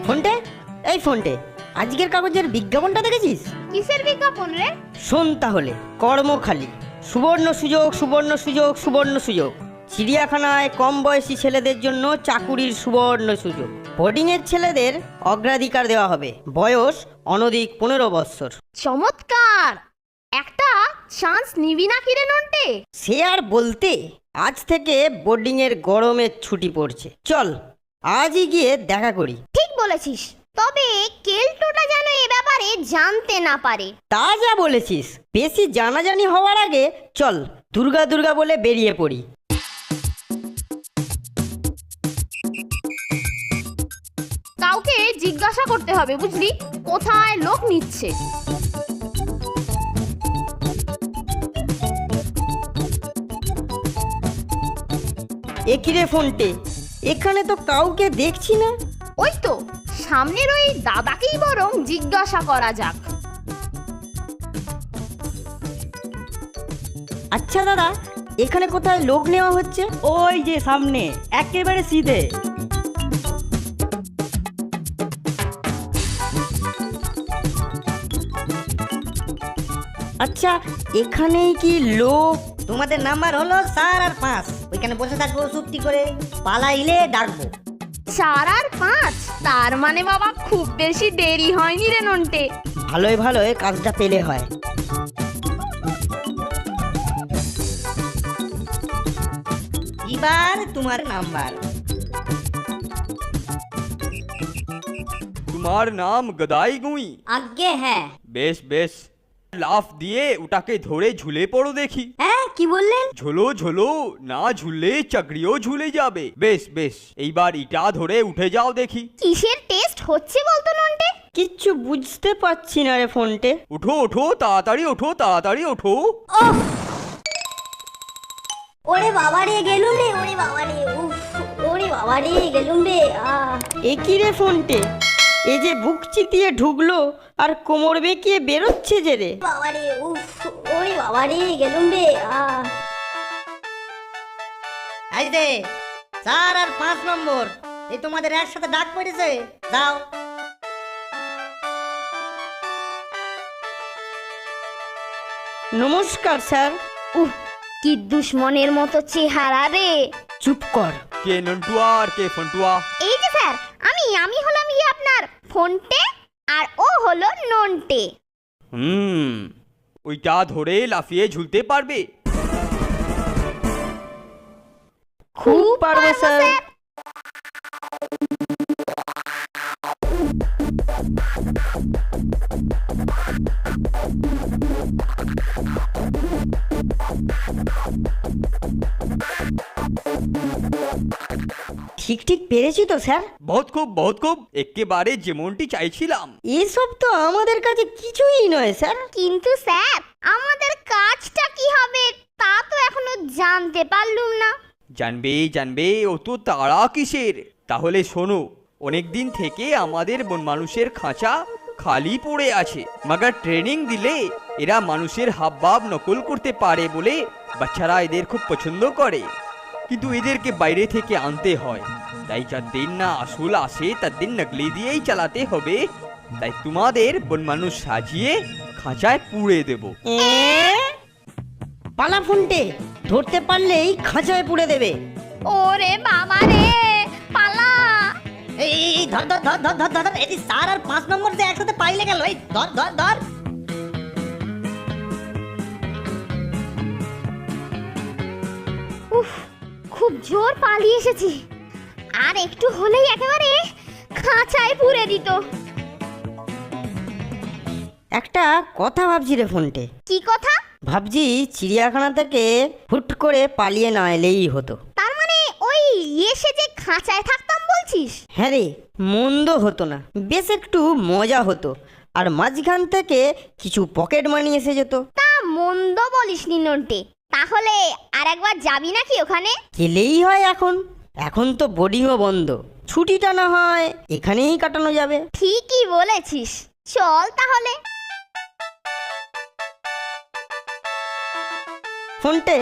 ফোনটে, এই ফোনটে, আজকের কাগজের বিজ্ঞাপনটা দেখেছিস? কিসের বিজ্ঞাপন রে? শোন তাহলে, কর্মখালি, সুবর্ণ সুযোগ, সুবর্ণ সুযোগ, সুবর্ণ সুযোগ। চিড়িয়াখানায় কম বয়সী ছেলেদের জন্য চাকুরির সুবর্ণ সুযোগ। বোর্ডিংয়ের ছেলেদের অগ্রাধিকার দেওয়া হবে, বয়স অনধিক 15 বৎসর। চমৎকার! একটা চান্স নিবি না কি রে নন্টে? সে আর বলতে, আজ থেকে বোর্ডিংয়ের গরমের ছুটি পড়ছে। চল আজই গিয়ে দেখা করি। ঠিক বলেছিস, তবে কেলটোটা যেন এ ব্যাপারে জানতে না পারে। তা যা বলেছিস, বেশি জানাজানি হওয়ার আগে চল দুর্গা দুর্গা বলে বেরিয়ে পড়ি। কাউকে জিজ্ঞাসা করতে হবে, বুঝলি, কোথায় লোক নিচ্ছে। একিরে ফোনটে, এখানে তো কাউকে দেখছি না। ওই তো সামনের ওই দাদাকেই বরং জিজ্ঞাসা করা যাক। আচ্ছা দাদা, এখানে কোথায় লোক নেওয়া হচ্ছে? ওই যে সামনে, একেবারে সিধে। আচ্ছা, এখানেই কি লোক? তোমাদের নাম্বার হলো 4 আর 5। ওইখানে বসে থাকবো চুপটি করে, পালাইলে ডাকবো। 4 আর 5, তার মানে বাবা খুব বেশি দেরি হয়নি রে নন্টে। ভালোই ভালোই কাজটা পেলে হয়। এবার তোমার নাম্বার। তোমার নাম গদাই গুঁই? আজ্ঞে হ্যাঁ। বেশ বেশ, লাফ দিয়ে ওটাকে ধরে ঝুলে পড়ো দেখি। হ্যাঁ, কি বললেন? ঝোলো ঝোলো, না ঝুললে চাকরিও ঝুলে যাবে। বেশ বেশ, এইবার ইটা ধরে উঠে যাও দেখি। কিসের টেস্ট হচ্ছে বলতো নন্টে? কিচ্ছু বুঝতে পারছি না রে ফোনটে। ওঠো ওঠো, তাড়াতাড়ি ওঠো, তাড়াতাড়ি ওঠো। ওরে বাবা রে, গেলুম রে, ওরে বাবা রে, উফ, ওরে বাবা রে, গেলুম রে। একিরে ফোনটে, এ যে বুক চিতিয়ে ঢুকলো আর কোমর বেঁকিয়ে বেরোচ্ছে যে রে। বাবা রে, উফ, ওরে বাবা রে, গেলুম রে। এই যে 4 আর 5 নম্বর, এই তোমাদের একসাথে ডাক পড়েছে, যাও। নমস্কার স্যার। কি দুশ্মনের মতো চেহারা রে। চুপ কর। কে নন্টুয়া আর কে ফন্টুয়া? এই যে স্যার, আমি হলাম গিয়ে আপনার ফোনটে, আর ও হলো নন্টে। ওইটা ধরে লাফিয়ে ঝুলতে পারবে? খুব পারবো স্যার। ঠিক ঠিক পেরেছি তো স্যার? বহুত খুব, বহুত খুব, একেবারে যেমনটি চাইছিলাম। এসব তো আমাদের কাছে কিছুই নয় স্যার। কিন্তু স্যার, আমাদের কাজটা কি হবে তা তো এখনো জানতে পারলুম না। জানবে জানবে, ও তো তাড়া কিসের? তাহলে শোনো, অনেকদিন থেকে আমাদের বন মানুষের খাঁচা খালি পড়ে আছে, মাগার ট্রেনিং দিলে এরা মানুষের হাবভাব নকল করতে পারে বলে বাচ্চারা এদের খুব পছন্দ করে। কিন্তু এদেরকে বাইরে থেকে আনতে হয়, তাই যার দিন না আসল আসে তার দিন নকলি দিয়েই চালাতে হবে। তাই তোমাদের বন মানুষ সাজিয়ে খাঁচায় পুড়ে দেব। পালা ফোনটে, ধরতে পারলেই খাঁচায় পুড়ে দেবে। ওরে বাবা রে, পালা! এই ধর ধর ধর ধর ধর ধর, এই 4 আর 5 নম্বর যে একসাথে পাইলে গেল, এই ধর ধর ধর। উফ, খুব জোর পালিয়ে এসেছি, আর একটু হলেই একেবারে খাঁচায় পুরে দিত। একটা কথা ভাবছি রে ফোনটে। কি কথা? ভাবছি চিড়িয়াখানা থেকে হুট করে পালিয়ে না এলেই হতো। তার মানে ওই এসে যে খাঁচায় থাকতাম বলছিস? হ্যাঁ রে, মন্দ হতো না, বেশ একটু মজা হতো, আর মাঝখান থেকে কিছু পকেট মানি এসে যেত। তা মন্দ বলিসনি নন্টে, তাহলে আর একবার যাবি নাকি ওখানে? গেলেই হয়। এখন তো বোর্ডিংও বন্ধ, ছুটিটা না হয় এখানেই কাটানো যাবে। ঠিকই বলেছিস, চল তাহলে। ফোনটে,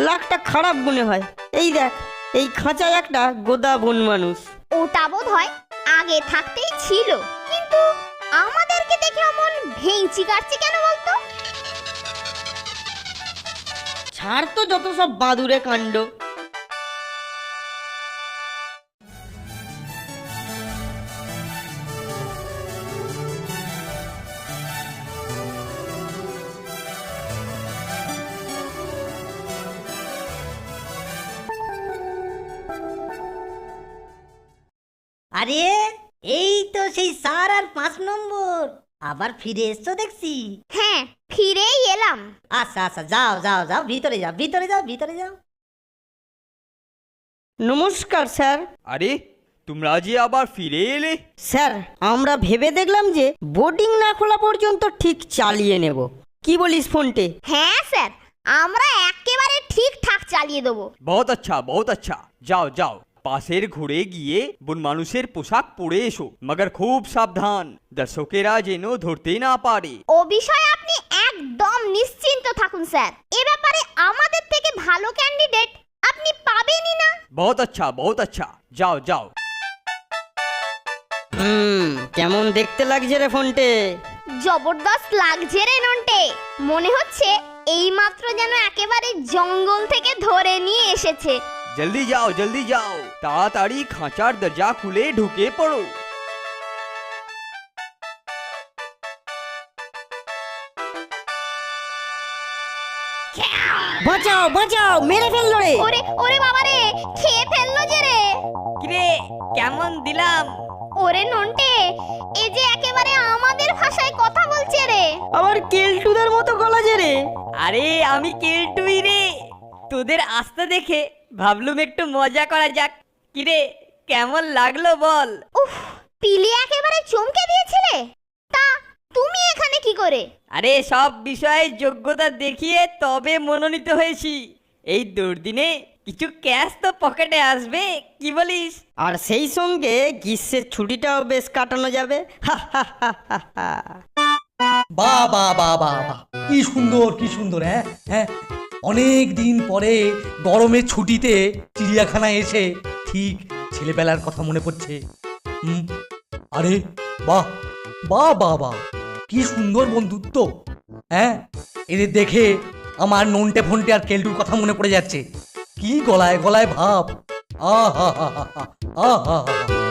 লাখটা খারাপ মনে হয়। এই দেখ, এই খাঁচায় একটা গোদা বন মানুষ। ওটা বোধ হয় আগে থাকতেই ছিল, কিন্তু আমাদেরকে দেখে অমন ভেঙচি কাটছে কেন বলতো? ছাড় তো যত সব বাদুরে কাণ্ড। আরে এই তো সেই 4 আর 5 নম্বর, আবার ফিরে এসছো দেখছি। হ্যাঁ, ফিরেই এলাম। আচ্ছা আচ্ছা, যাও যাও যাও, ভিতরে যাও, ভিতরে যাও, ভিতরে যাও। নমস্কার স্যার। আরে তোমরা যে আবার ফিরে এলে। স্যার, আমরা ভেবে দেখলাম যে বোর্ডিং না খোলা পর্যন্ত ঠিক চালিয়ে নেব। কি বলিস ফোনটে? হ্যাঁ স্যার, আমরা একেবারে ঠিকঠাক চালিয়ে দেবো। বহুত আচ্ছা, বহুত আচ্ছা। যাও যাও, পাশের ঘুরে গিয়ে বন মানুষের পোশাক পরে এসো, মগর খুব সাবধান, দর্শকেরা যেন ধরতে না পারে। ও বিষয়ে আপনি একদম নিশ্চিন্ত থাকুন স্যার, এ ব্যাপারে আমাদের থেকে ভালো ক্যান্ডিডেট আপনি পাবেনই না। বহুত আচ্ছা, বহুত আচ্ছা। যাও যাও। কেমন দেখতে লাগছে রে ফোনটে? জবরদস্ত লাগছে রে নন্টে, মনে হচ্ছে এইমাত্র যেন একেবারে জঙ্গল থেকে ধরে নিয়ে এসেছে। জলদি যাও, জলদি যাও, তাড়াতাড়ি খাঁচার দরজা খুলে ঢুকে পড়ো। বাঁচাও বাঁচাও, মেরে ফেললো রে। ওরে ওরে বাবা রে, খেয়ে ফেললো যে রে। কিরে কেমন দিলাম? ওরে নন্টে, এ যে একেবারে আমাদের ভাষায় কথা বলছে রে। আবার কেলটুদের মতো গলা যে রে। আরে আমি কেলটুই রে, তোদের আসতে দেখে ভাবলুম একটু মজা করা যাক। কিরে কেমন লাগলো বল? উফ, পিলি একেবারে চমকে দিয়েছিলে। তা তুমি এখানে কি করে? আরে সব বিষয়ে যোগ্যতা দেখিয়ে তবে মনোনীত হয়েছি। এই দুর্দিনে কিছু ক্যাশ তো পকেটে আসবে, কি বলিস? আর সেই সঙ্গে গ্রীষ্মের ছুটিটাও বেশ কাটানো যাবে। বাহ বাহ বাহ বাহ বাহ, কি সুন্দর কি সুন্দর। হ্যাঁ হ্যাঁ, অনেক দিন পরে গরমের ছুটিতে চিড়িয়াখানায় এসে ঠিক ছেলেবেলার কথা মনে পড়ছে। আরে বাহ বাহ বাহ বাহ, কি সুন্দর বন্ধুত্ব। হ্যাঁ, এদের দেখে আমার নন্টে ফন্টে আর কেলটুর কথা মনে পড়ে যাচ্ছে। কি গলায় গলায় ভাব। আহা হা হা হা, আহা হা হা।